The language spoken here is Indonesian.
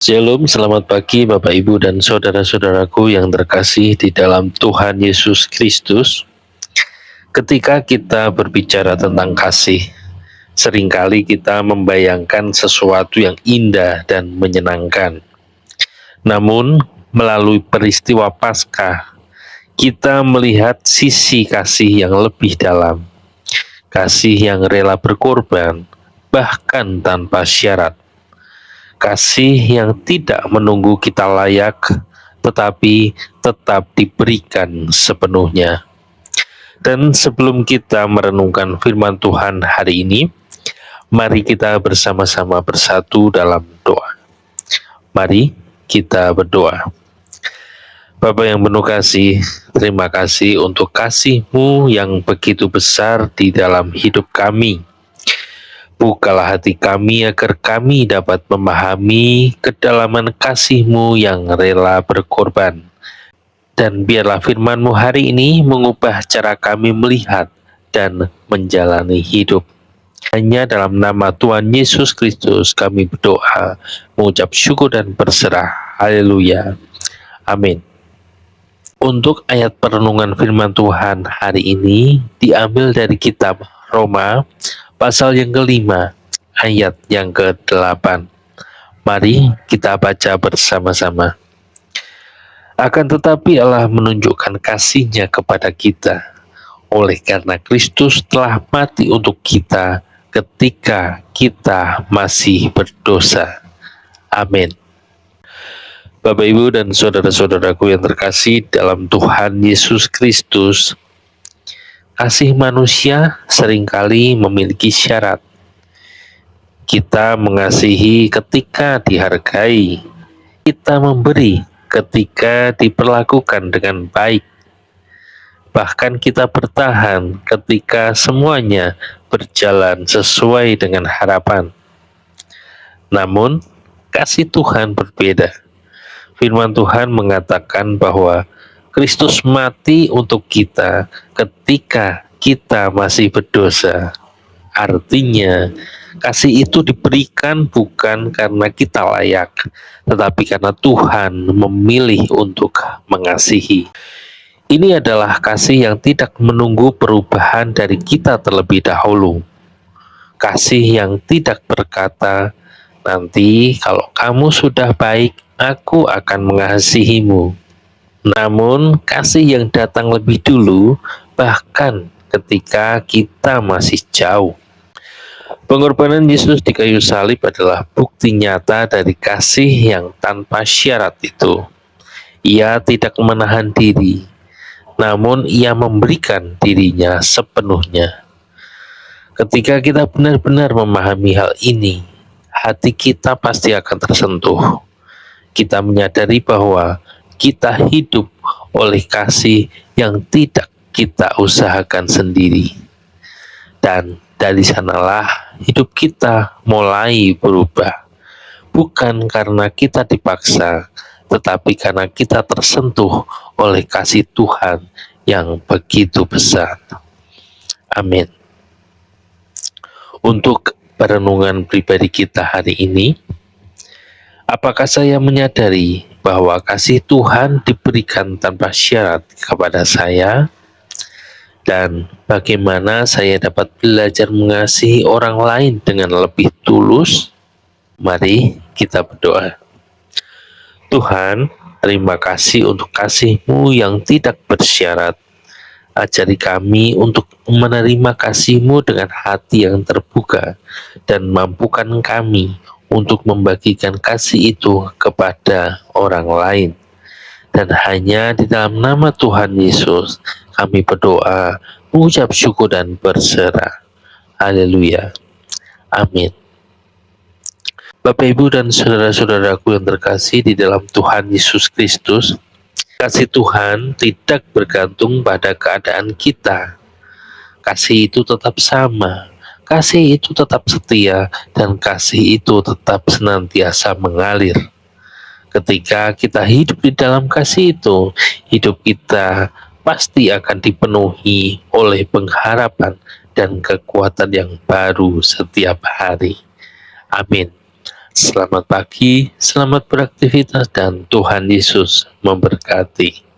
Shalom, selamat pagi Bapak Ibu dan saudara-saudaraku yang terkasih di dalam Tuhan Yesus Kristus. Ketika kita berbicara tentang kasih, seringkali kita membayangkan sesuatu yang indah dan menyenangkan. Namun, melalui peristiwa Paskah, kita melihat sisi kasih yang lebih dalam, kasih yang rela berkorban, bahkan tanpa syarat. Kasih yang tidak menunggu kita layak, tetapi tetap diberikan sepenuhnya. Dan sebelum kita merenungkan firman Tuhan hari ini, mari kita bersama-sama bersatu dalam doa. Mari kita berdoa. Bapa yang penuh kasih, terima kasih untuk kasih-Mu yang begitu besar di dalam hidup kami. Bukalah hati kami agar kami dapat memahami kedalaman kasih-Mu yang rela berkorban. Dan biarlah firman-Mu hari ini mengubah cara kami melihat dan menjalani hidup. Hanya dalam nama Tuhan Yesus Kristus kami berdoa, mengucap syukur dan berserah. Haleluya. Amin. Untuk ayat perenungan firman Tuhan hari ini diambil dari kitab Roma pasal yang kelima, ayat yang ke-8. Mari kita baca bersama-sama. Akan tetapi Allah menunjukkan kasih-Nya kepada kita, oleh karena Kristus telah mati untuk kita ketika kita masih berdosa. Amin. Bapak, Ibu, dan saudara-saudaraku yang terkasih dalam Tuhan Yesus Kristus, kasih manusia seringkali memiliki syarat. Kita mengasihi ketika dihargai, kita memberi ketika diperlakukan dengan baik, bahkan kita bertahan ketika semuanya berjalan sesuai dengan harapan. Namun, kasih Tuhan berbeda. Firman Tuhan mengatakan bahwa Kristus mati untuk kita ketika kita masih berdosa. Artinya, kasih itu diberikan bukan karena kita layak, tetapi karena Tuhan memilih untuk mengasihi. Ini adalah kasih yang tidak menunggu perubahan dari kita terlebih dahulu. Kasih yang tidak berkata, "Nanti kalau kamu sudah baik, aku akan mengasihimu." Namun, kasih yang datang lebih dulu, bahkan ketika kita masih jauh. Pengorbanan Yesus di kayu salib adalah bukti nyata dari kasih yang tanpa syarat itu. Ia tidak menahan diri, namun Ia memberikan dirinya sepenuhnya. Ketika kita benar-benar memahami hal ini, hati kita pasti akan tersentuh. Kita menyadari bahwa kita hidup oleh kasih yang tidak kita usahakan sendiri. Dan dari sanalah hidup kita mulai berubah. Bukan karena kita dipaksa, tetapi karena kita tersentuh oleh kasih Tuhan yang begitu besar. Amin. Untuk perenungan pribadi kita hari ini, apakah saya menyadari bahwa kasih Tuhan diberikan tanpa syarat kepada saya? Dan bagaimana saya dapat belajar mengasihi orang lain dengan lebih tulus? Mari kita berdoa. Tuhan, terima kasih untuk kasih-Mu yang tidak bersyarat. Ajari kami untuk menerima kasih-Mu dengan hati yang terbuka, dan mampukan kami untuk membagikan kasih itu kepada orang lain. Dan hanya di dalam nama Tuhan Yesus kami berdoa, mengucap syukur dan berserah. Haleluya. Amin. Bapak, Ibu, dan saudara-saudaraku yang terkasih di dalam Tuhan Yesus Kristus, kasih Tuhan tidak bergantung pada keadaan kita. Kasih itu tetap sama, kasih itu tetap setia, dan kasih itu tetap senantiasa mengalir. Ketika kita hidup di dalam kasih itu, hidup kita pasti akan dipenuhi oleh pengharapan dan kekuatan yang baru setiap hari. Amin. Selamat pagi, selamat beraktivitas, dan Tuhan Yesus memberkati.